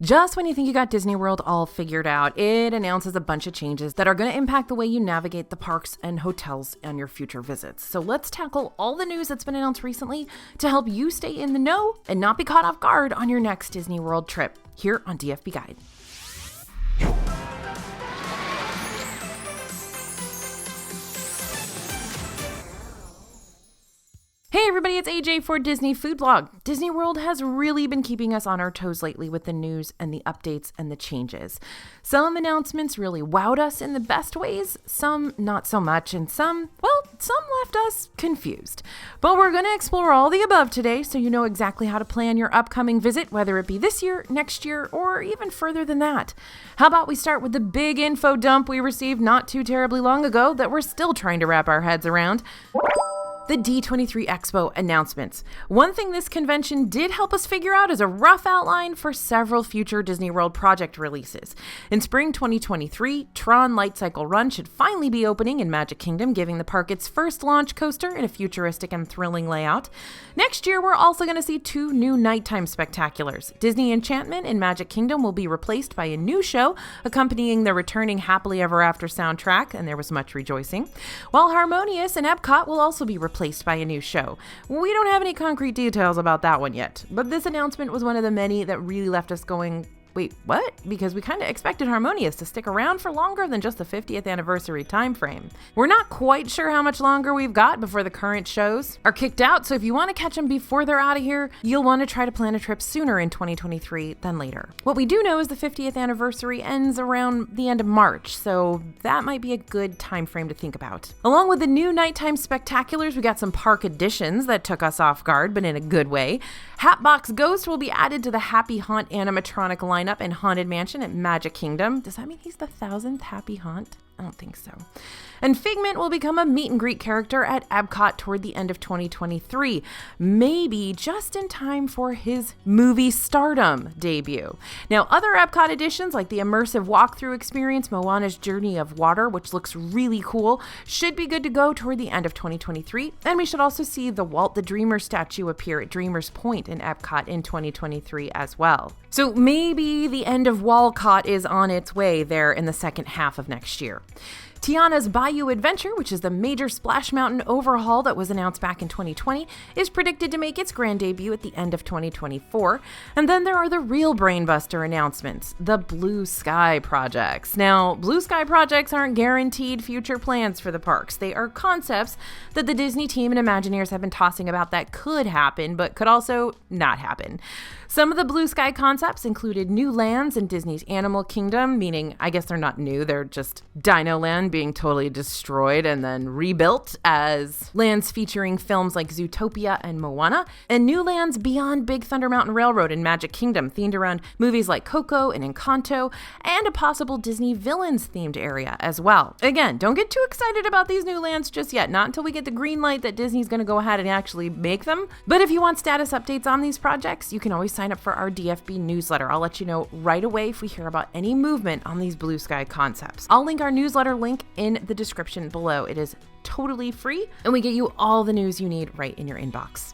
Just when you think you got Disney World all figured out, it announces a bunch of changes that are going to impact the way you navigate the parks and hotels on your future visits. So let's tackle all the news that's been announced recently to help you stay in the know and not be caught off guard on your next Disney World trip here on DFB Guide. Hey everybody, it's AJ for Disney Food Blog. Disney World has really been keeping us on our toes lately with the news and the updates and the changes. Some announcements really wowed us in the best ways, some not so much, and some left us confused. But we're going to explore all the above today so you know exactly how to plan your upcoming visit, whether it be this year, next year, or even further than that. How about we start with the big info dump we received not too terribly long ago that we're still trying to wrap our heads around. The D23 Expo announcements. One thing this convention did help us figure out is a rough outline for several future Disney World project releases. In spring 2023, Tron Light Cycle Run should finally be opening in Magic Kingdom, giving the park its first launch coaster in a futuristic and thrilling layout. Next year, we're also going to see two new nighttime spectaculars. Disney Enchantment in Magic Kingdom will be replaced by a new show accompanying the returning Happily Ever After soundtrack, and there was much rejoicing. While Harmonious in Epcot will also be replaced by a new show. We don't have any concrete details about that one yet, but this announcement was one of the many that really left us going, wait, what? Because we kind of expected Harmonious to stick around for longer than just the 50th anniversary timeframe. We're not quite sure how much longer we've got before the current shows are kicked out, so if you want to catch them before they're out of here, you'll want to try to plan a trip sooner in 2023 than later. What we do know is the 50th anniversary ends around the end of March, so that might be a good time frame to think about. Along with the new nighttime spectaculars, we got some park additions that took us off guard, but in a good way. Hatbox Ghost will be added to the Happy Haunt animatronic lineup in Haunted Mansion at Magic Kingdom. Does that mean he's the 1000th Happy Haunt? I don't think so. And Figment will become a meet and greet character at Epcot toward the end of 2023, maybe just in time for his movie Stardom debut. Now, other Epcot additions like the immersive walkthrough experience, Moana's Journey of Water, which looks really cool, should be good to go toward the end of 2023. And we should also see the Walt the Dreamer statue appear at Dreamer's Point in Epcot in 2023 as well. So maybe the end of Walcott is on its way there in the second half of next year. Tiana's Bayou Adventure, which is the major Splash Mountain overhaul that was announced back in 2020, is predicted to make its grand debut at the end of 2024. And then there are the real brainbuster announcements, the Blue Sky projects. Now, Blue Sky projects aren't guaranteed future plans for the parks. They are concepts that the Disney team and Imagineers have been tossing about that could happen, but could also not happen. Some of the Blue Sky concepts included new lands in Disney's Animal Kingdom, meaning I guess they're not new, they're just Dino Land being totally destroyed and then rebuilt as lands featuring films like Zootopia and Moana, and new lands beyond Big Thunder Mountain Railroad in Magic Kingdom themed around movies like Coco and Encanto, and a possible Disney Villains themed area as well. Again, don't get too excited about these new lands just yet, not until we get the green light that Disney's going to go ahead and actually make them. But if you want status updates on these projects, you can always sign up for our DFB newsletter. I'll let you know right away if we hear about any movement on these Blue Sky concepts. I'll link our newsletter link in the description below. It is totally free, and we get you all the news you need right in your inbox.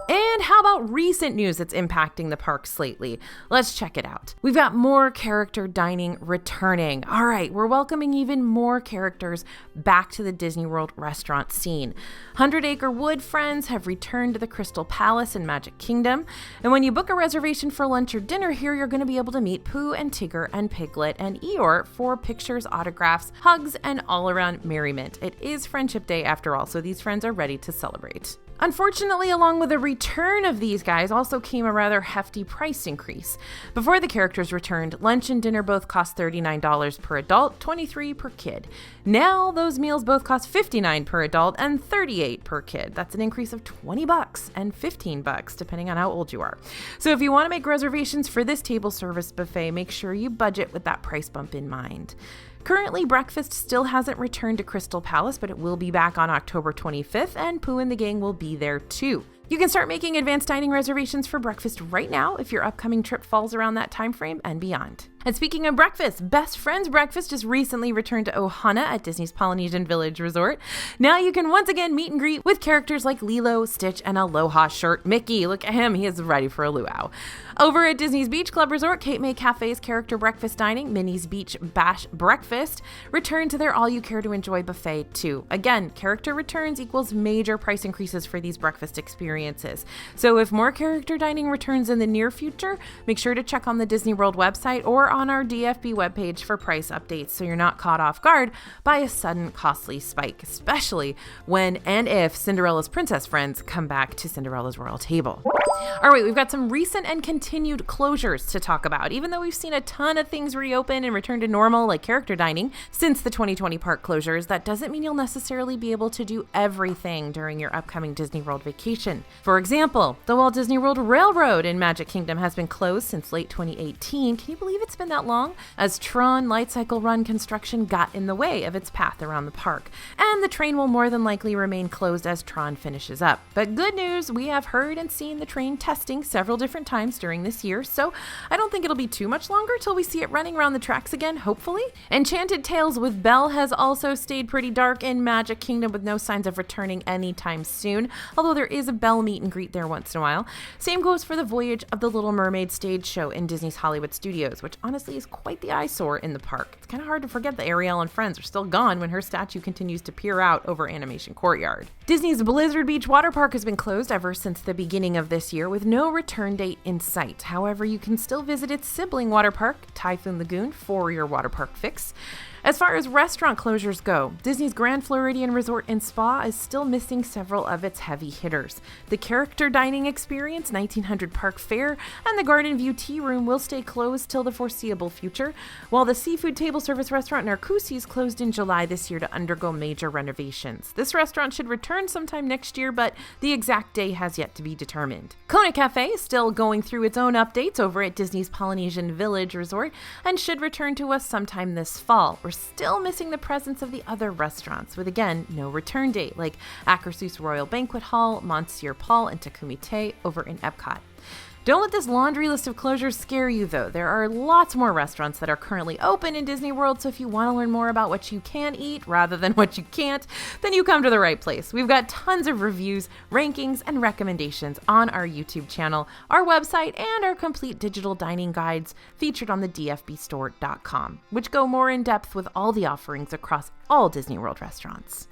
And how about recent news that's impacting the parks lately? Let's check it out. We've got more character dining returning. All right, we're welcoming even more characters back to the Disney World restaurant scene. 100 Acre Wood friends have returned to the Crystal Palace in Magic Kingdom. And when you book a reservation for lunch or dinner here, you're going to be able to meet Pooh and Tigger and Piglet and Eeyore for pictures, autographs, hugs, and all-around merriment. It is Friendship Day after all, so these friends are ready to celebrate. Unfortunately, along with the return of these guys also came a rather hefty price increase. Before the characters returned, lunch and dinner both cost $39 per adult, $23 per kid. Now, those meals both cost $59 per adult and $38 per kid. That's an increase of $20 and $15 depending on how old you are. So if you want to make reservations for this table service buffet, make sure you budget with that price bump in mind. Currently, breakfast still hasn't returned to Crystal Palace, but it will be back on October 25th, and Pooh and the gang will be there too. You can start making advanced dining reservations for breakfast right now if your upcoming trip falls around that time frame and beyond. And speaking of breakfast, Best Friends Breakfast just recently returned to Ohana at Disney's Polynesian Village Resort. Now you can once again meet and greet with characters like Lilo, Stitch, and Aloha shirt Mickey. Look at him, he is ready for a luau. Over at Disney's Beach Club Resort, Cape May Cafe's character breakfast dining, Minnie's Beach Bash Breakfast, returned to their All You Care to Enjoy buffet too. Again, character returns equals major price increases for these breakfast experiences. So if more character dining returns in the near future, make sure to check on the Disney World website or on our DFB webpage for price updates so you're not caught off guard by a sudden costly spike, especially when and if Cinderella's princess friends come back to Cinderella's royal table. All right, we've got some recent and continued closures to talk about. Even though we've seen a ton of things reopen and return to normal, like character dining, since the 2020 park closures, that doesn't mean you'll necessarily be able to do everything during your upcoming Disney World vacation. For example, the Walt Disney World Railroad in Magic Kingdom has been closed since late 2018. Can you believe it's been that long? As Tron Light Cycle Run construction got in the way of its path around the park. And the train will more than likely remain closed as Tron finishes up. But good news, we have heard and seen the train testing several different times during this year, so I don't think it'll be too much longer till we see it running around the tracks again, hopefully. Enchanted Tales with Belle has also stayed pretty dark in Magic Kingdom with no signs of returning anytime soon, although there is a Belle meet and greet there once in a while. Same goes for the Voyage of the Little Mermaid stage show in Disney's Hollywood Studios, which honestly is quite the eyesore in the park. It's kind of hard to forget that Ariel and friends are still gone when her statue continues to peer out over Animation Courtyard. Disney's Blizzard Beach Water Park has been closed ever since the beginning of this year with no return date in sight. However, you can still visit its sibling water park, Typhoon Lagoon, for your water park fix. As far as restaurant closures go, Disney's Grand Floridian Resort and Spa is still missing several of its heavy hitters. The Character Dining Experience, 1900 Park Fair, and the Garden View Tea Room will stay closed till the foreseeable future, while the Seafood Table Service restaurant Narcoossee's closed in July this year to undergo major renovations. This restaurant should return sometime next year, but the exact day has yet to be determined. Kona Cafe is still going through its own updates over at Disney's Polynesian Village Resort and should return to us sometime this fall. We're still missing the presence of the other restaurants with, again, no return date, like Akershus Royal Banquet Hall, Monsieur Paul, and Takumi Te over in Epcot. Don't let this laundry list of closures scare you, though. There are lots more restaurants that are currently open in Disney World, so if you want to learn more about what you can eat rather than what you can't, then you come to the right place. We've got tons of reviews, rankings, and recommendations on our YouTube channel, our website, and our complete digital dining guides featured on the dfbstore.com, which go more in depth with all the offerings across all Disney World restaurants.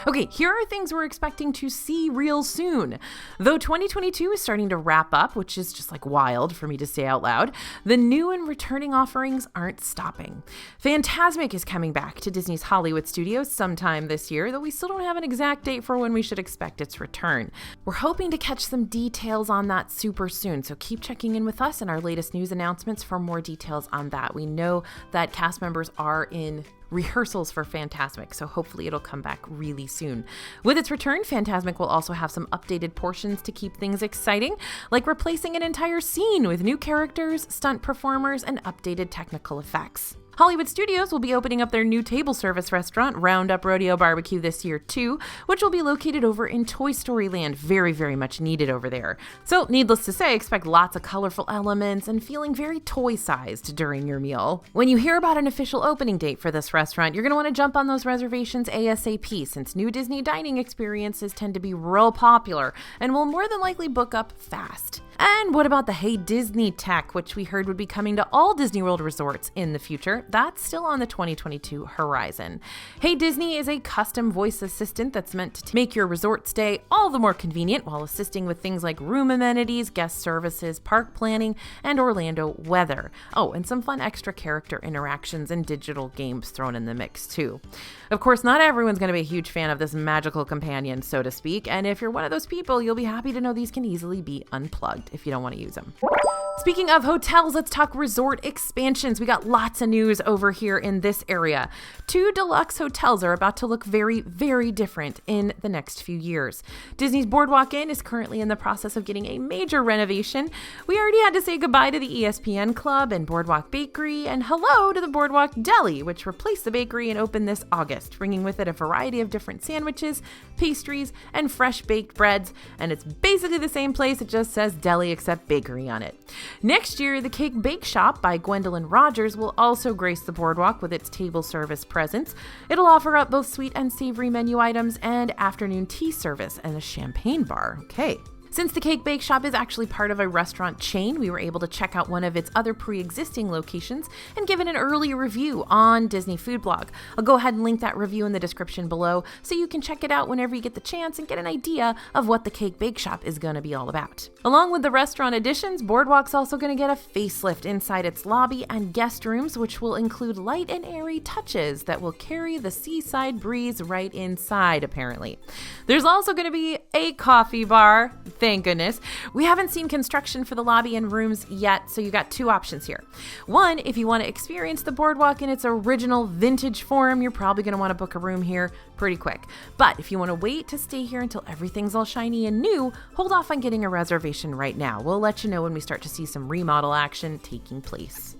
Okay, here are things we're expecting to see real soon. Though 2022 is starting to wrap up, which is just like wild for me to say out loud, the new and returning offerings aren't stopping. Fantasmic is coming back to Disney's Hollywood Studios sometime this year, though we still don't have an exact date for when we should expect its return. We're hoping to catch some details on that super soon, so keep checking in with us and our latest news announcements for more details on that. We know that cast members are in rehearsals for Fantasmic, so hopefully it'll come back really soon. With its return, Fantasmic will also have some updated portions to keep things exciting, like replacing an entire scene with new characters, stunt performers, and updated technical effects. Hollywood Studios will be opening up their new table service restaurant, Roundup Rodeo Barbecue, this year too, which will be located over in Toy Story Land. Very, very much needed over there. So, needless to say, expect lots of colorful elements and feeling very toy-sized during your meal. When you hear about an official opening date for this restaurant, you're going to want to jump on those reservations ASAP, since new Disney dining experiences tend to be real popular and will more than likely book up fast. And what about the Hey Disney tech, which we heard would be coming to all Disney World resorts in the future? That's still on the 2022 horizon. Hey Disney is a custom voice assistant that's meant to make your resort stay all the more convenient while assisting with things like room amenities, guest services, park planning, and Orlando weather. Oh, and some fun extra character interactions and digital games thrown in the mix too. Of course, not everyone's going to be a huge fan of this magical companion, so to speak, and if you're one of those people, you'll be happy to know these can easily be unplugged if you don't want to use them. Speaking of hotels, let's talk resort expansions. We got lots of news news over here in this area. 2 deluxe hotels are about to look very, very different in the next few years. Disney's Boardwalk Inn is currently in the process of getting a major renovation. We already had to say goodbye to the ESPN Club and Boardwalk Bakery, and hello to the Boardwalk Deli, which replaced the bakery and opened this August, bringing with it a variety of different sandwiches, pastries, and fresh baked breads, and it's basically the same place, it just says deli except bakery on it. Next year, the Cake Bake Shop by Gwendolyn Rogers will also grace the boardwalk with its table service presence. It'll offer up both sweet and savory menu items and afternoon tea service and a champagne bar. Okay. Since the Cake Bake Shop is actually part of a restaurant chain, we were able to check out one of its other pre-existing locations and give it an early review on Disney Food Blog. I'll go ahead and link that review in the description below so you can check it out whenever you get the chance and get an idea of what the Cake Bake Shop is going to be all about. Along with the restaurant additions, Boardwalk's also going to get a facelift inside its lobby and guest rooms, which will include light and airy touches that will carry the seaside breeze right inside, apparently. There's also going to be a coffee bar. Thank goodness. We haven't seen construction for the lobby and rooms yet, so you got 2 options here. One, if you want to experience the boardwalk in its original vintage form, you're probably going to want to book a room here pretty quick. But if you want to wait to stay here until everything's all shiny and new, hold off on getting a reservation right now. We'll let you know when we start to see some remodel action taking place.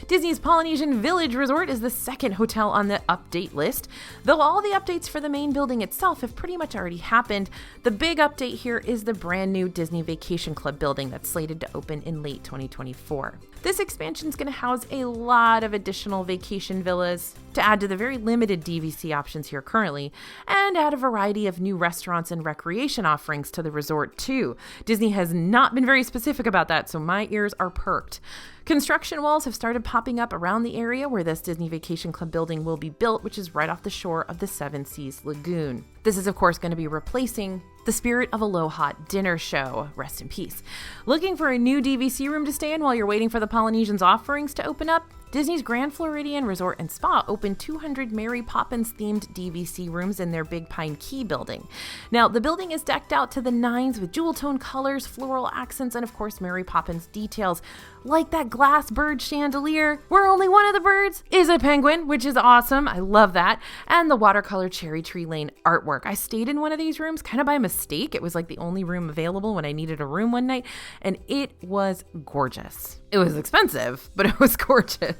Disney's Polynesian Village Resort is the second hotel on the update list. Though all the updates for the main building itself have pretty much already happened, the big update here is the brand new Disney Vacation Club building that's slated to open in late 2024. This expansion is going to house a lot of additional vacation villas to add to the very limited DVC options here currently, and add a variety of new restaurants and recreation offerings to the resort too. Disney has not been very specific about that, so my ears are perked. Construction walls have started popping up around the area where this Disney Vacation Club building will be built, which is right off the shore of the Seven Seas Lagoon. This is, of course, going to be replacing the Spirit of Aloha dinner show. Rest in peace. Looking for a new DVC room to stay in while you're waiting for the Polynesians' offerings to open up? Disney's Grand Floridian Resort and Spa opened 200 Mary Poppins themed DVC rooms in their Big Pine Key building. Now, the building is decked out to the nines with jewel tone colors, floral accents, and of course Mary Poppins details, like that glass bird chandelier where only one of the birds is a penguin, which is awesome. I love that. And the watercolor Cherry Tree Lane artwork. I stayed in one of these rooms kind of by mistake. It was like the only room available when I needed a room one night, and it was gorgeous. It was expensive, but it was gorgeous.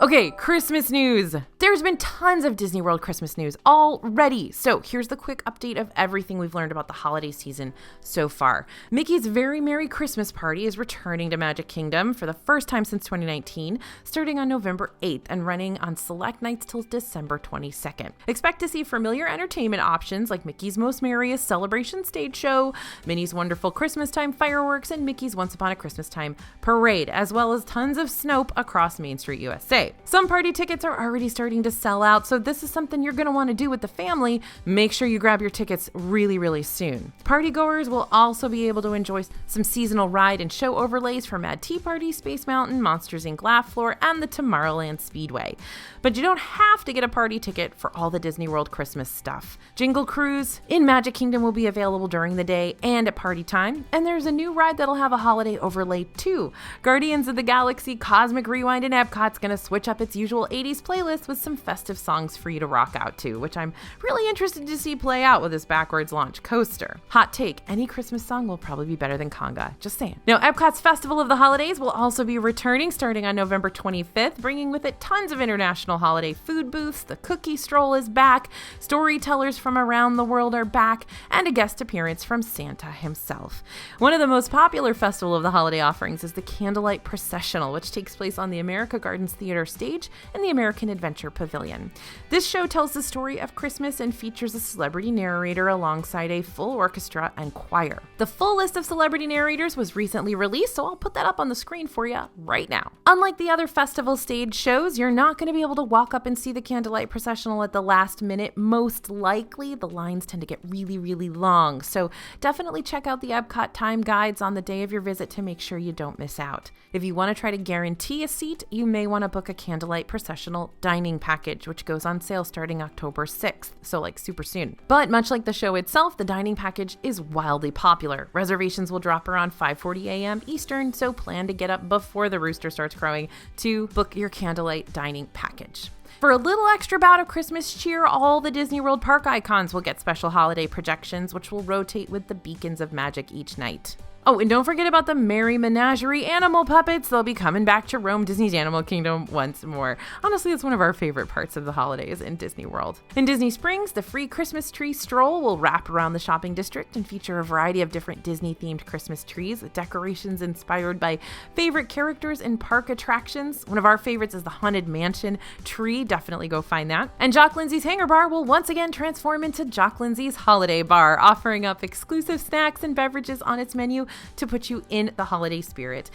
Okay, Christmas news. There's been tons of Disney World Christmas news already. So here's the quick update of everything we've learned about the holiday season so far. Mickey's Very Merry Christmas Party is returning to Magic Kingdom for the first time since 2019, starting on November 8th and running on select nights till December 22nd. Expect to see familiar entertainment options like Mickey's Most Merriest Celebration Stage Show, Minnie's Wonderful Christmas Time Fireworks, and Mickey's Once Upon a Christmas Time Parade, as well as tons of Snope across Main Street, USA. Some party tickets are already starting to sell out, so this is something you're going to want to do with the family. Make sure you grab your tickets really, really soon. Partygoers will also be able to enjoy some seasonal ride and show overlays for Mad Tea Party, Space Mountain, Monsters Inc. Laugh Floor, and the Tomorrowland Speedway. But you don't have to get a party ticket for all the Disney World Christmas stuff. Jingle Cruise in Magic Kingdom will be available during the day and at party time, and there's a new ride that'll have a holiday overlay too. Guardians of the Galaxy Cosmic Rewind in Epcot's going to switch up its usual 80s playlist with some festive songs for you to rock out to, which I'm really interested to see play out with this backwards launch coaster. Hot take, any Christmas song will probably be better than Conga, just saying. Now, Epcot's Festival of the Holidays will also be returning starting on November 25th, bringing with it tons of international holiday food booths, the cookie stroll is back, storytellers from around the world are back, and a guest appearance from Santa himself. One of the most popular Festival of the Holiday offerings is the Candlelight Processional, which takes place on the America Gardens Theater stage in the American Adventure Pavilion. This show tells the story of Christmas and features a celebrity narrator alongside a full orchestra and choir. The full list of celebrity narrators was recently released, so I'll put that up on the screen for you right now. Unlike the other festival stage shows, you're not going to be able to walk up and see the Candlelight Processional at the last minute. Most likely, the lines tend to get really, really long, so definitely check out the Epcot time guides on the day of your visit to make sure you don't miss out. If you want to try to guarantee a seat, you may want to book a candlelight processional dining package, which goes on sale starting October 6th, so like super soon. But much like the show itself, the dining package is wildly popular. Reservations will drop around 5:40 a.m. Eastern, so plan to get up before the rooster starts crowing to book your candlelight dining package. For a little extra bout of Christmas cheer, all the Disney World park icons will get special holiday projections, which will rotate with the beacons of magic each night. Oh, and don't forget about the Merry Menagerie animal puppets. They'll be coming back to roam Disney's Animal Kingdom once more. Honestly, it's one of our favorite parts of the holidays in Disney World. In Disney Springs, the free Christmas tree stroll will wrap around the shopping district and feature a variety of different Disney-themed Christmas trees with decorations inspired by favorite characters and park attractions. One of our favorites is the Haunted Mansion tree. Definitely go find that. And Jock Lindsay's Hangar Bar will once again transform into Jock Lindsay's Holiday Bar, offering up exclusive snacks and beverages on its menu to put you in the holiday spirit.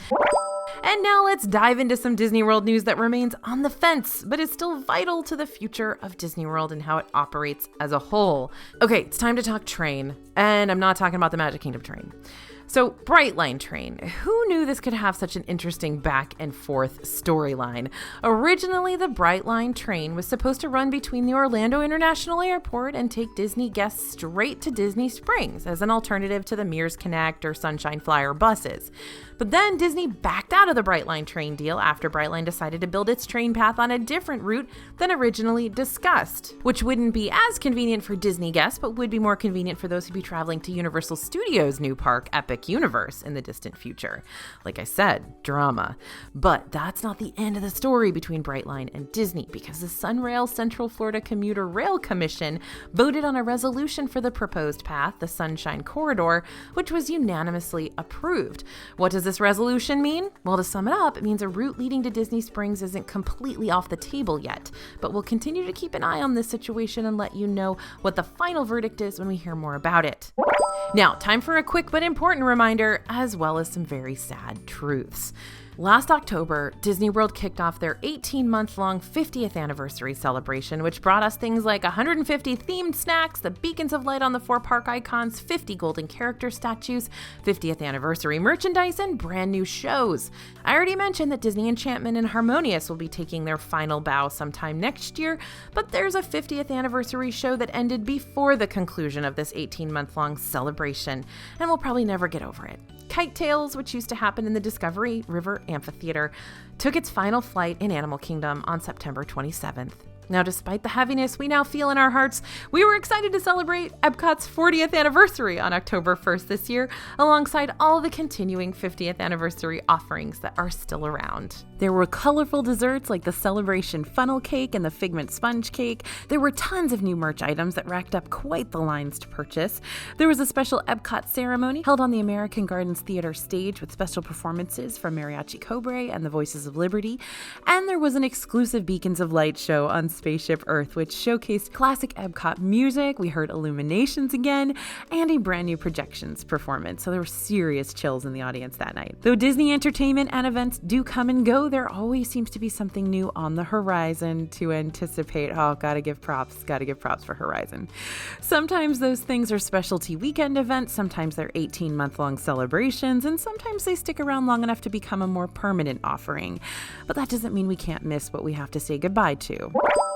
And now let's dive into some Disney World news that remains on the fence, but is still vital to the future of Disney World and how it operates as a whole. Okay, it's time to talk train, and I'm not talking about the Magic Kingdom train. So, Brightline Train. Who knew this could have such an interesting back and forth storyline? Originally, the Brightline Train was supposed to run between the Orlando International Airport and take Disney guests straight to Disney Springs as an alternative to the Mears Connect or Sunshine Flyer buses. But then Disney backed out of the Brightline Train deal after Brightline decided to build its train path on a different route than originally discussed, which wouldn't be as convenient for Disney guests, but would be more convenient for those who'd be traveling to Universal Studios' new park, Epic Universe, in the distant future. Like I said, drama. But that's not the end of the story between Brightline and Disney, because the Sunrail Central Florida Commuter Rail Commission voted on a resolution for the proposed path, the Sunshine Corridor, which was unanimously approved. What does this resolution mean? Well, to sum it up, it means a route leading to Disney Springs isn't completely off the table yet, but we'll continue to keep an eye on this situation and let you know what the final verdict is when we hear more about it. Now, time for a quick but important reminder, as well as some very sad truths. Last October, Disney World kicked off their 18-month-long 50th anniversary celebration, which brought us things like 150 themed snacks, the beacons of light on the 4 park icons, 50 golden character statues, 50th anniversary merchandise, and brand new shows. I already mentioned that Disney Enchantment and Harmonious will be taking their final bow sometime next year, but there's a 50th anniversary show that ended before the conclusion of this 18-month-long celebration, and we'll probably never get over it. Kite Tales, which used to happen in the Discovery River Amphitheater, took its final flight in Animal Kingdom on September 27th. Now, despite the heaviness we now feel in our hearts, we were excited to celebrate Epcot's 40th anniversary on October 1st this year, alongside all the continuing 50th anniversary offerings that are still around. There were colorful desserts like the Celebration Funnel Cake and the Figment Sponge Cake. There were tons of new merch items that racked up quite the lines to purchase. There was a special Epcot ceremony held on the American Gardens Theater stage with special performances from Mariachi Cobre and the Voices of Liberty. And there was an exclusive Beacons of Light show on Spaceship Earth, which showcased classic Epcot music. We heard Illuminations again, and a brand new Projections performance. So there were serious chills in the audience that night. Though Disney entertainment and events do come and go, there always seems to be something new on the horizon to anticipate. Oh, gotta give props for Horizon. Sometimes those things are specialty weekend events, sometimes they're 18-month-long celebrations, and sometimes they stick around long enough to become a more permanent offering. But that doesn't mean we can't miss what we have to say goodbye to.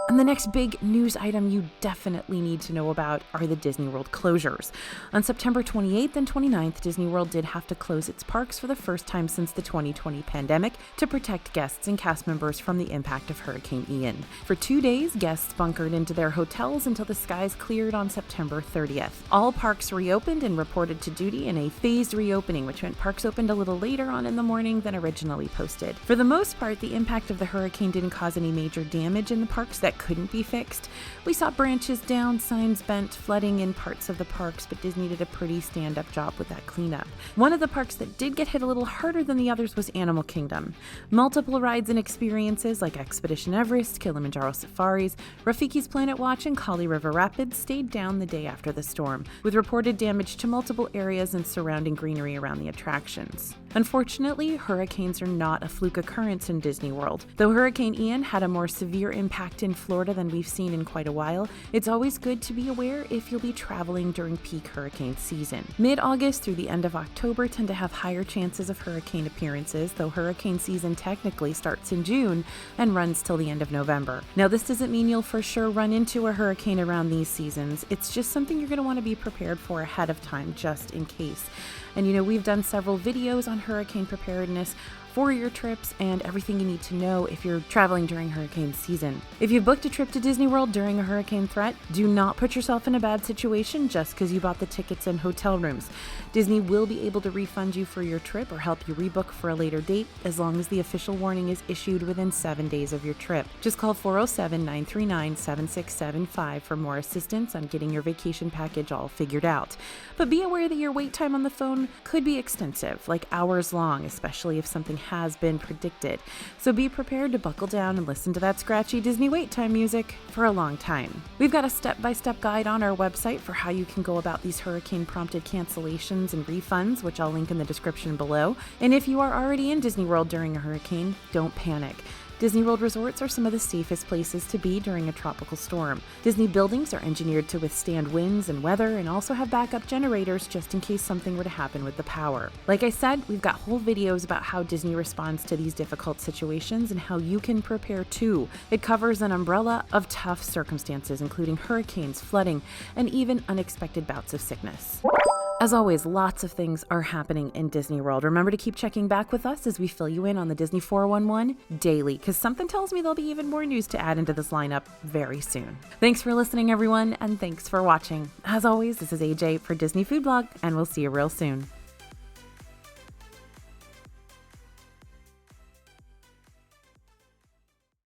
And the next big news item you definitely need to know about are the Disney World closures. On September 28th and 29th, Disney World did have to close its parks for the first time since the 2020 pandemic to protect guests and cast members from the impact of Hurricane Ian. For 2 days, guests bunkered into their hotels until the skies cleared on September 30th. All parks reopened and reported to duty in a phased reopening, which meant parks opened a little later on in the morning than originally posted. For the most part, the impact of the hurricane didn't cause any major damage in the parks that couldn't be fixed. We saw branches down, signs bent, flooding in parts of the parks, but Disney did a pretty stand-up job with that cleanup. One of the parks that did get hit a little harder than the others was Animal Kingdom. Multiple rides and experiences like Expedition Everest, Kilimanjaro Safaris, Rafiki's Planet Watch, and Kali River Rapids stayed down the day after the storm, with reported damage to multiple areas and surrounding greenery around the attractions. Unfortunately, hurricanes are not a fluke occurrence in Disney World. Though Hurricane Ian had a more severe impact in Florida than we've seen in quite a while, it's always good to be aware if you'll be traveling during peak hurricane season. Mid-August through the end of October tend to have higher chances of hurricane appearances, though hurricane season technically starts in June and runs till the end of November. Now, this doesn't mean you'll for sure run into a hurricane around these seasons. It's just something you're going to want to be prepared for ahead of time, just in case. And we've done several videos on hurricane preparedness for your trips and everything you need to know if you're traveling during hurricane season. If you booked a trip to Disney World during a hurricane threat, do not put yourself in a bad situation just because you bought the tickets and hotel rooms. Disney will be able to refund you for your trip or help you rebook for a later date as long as the official warning is issued within 7 days of your trip. Just call 407-939-7675 for more assistance on getting your vacation package all figured out. But be aware that your wait time on the phone could be extensive, like hours long, especially if something has been predicted. So be prepared to buckle down and listen to that scratchy Disney wait time music for a long time. We've got a step-by-step guide on our website for how you can go about these hurricane-prompted cancellations and refunds, which I'll link in the description below. And if you are already in Disney World during a hurricane, don't panic. Disney World resorts are some of the safest places to be during a tropical storm. Disney buildings are engineered to withstand winds and weather and also have backup generators just in case something were to happen with the power. Like I said, we've got whole videos about how Disney responds to these difficult situations and how you can prepare too. It covers an umbrella of tough circumstances, including hurricanes, flooding, and even unexpected bouts of sickness. As always, lots of things are happening in Disney World. Remember to keep checking back with us as we fill you in on the Disney 411 daily, because something tells me there'll be even more news to add into this lineup very soon. Thanks for listening, everyone, and thanks for watching. As always, this is AJ for Disney Food Blog, and we'll see you real soon.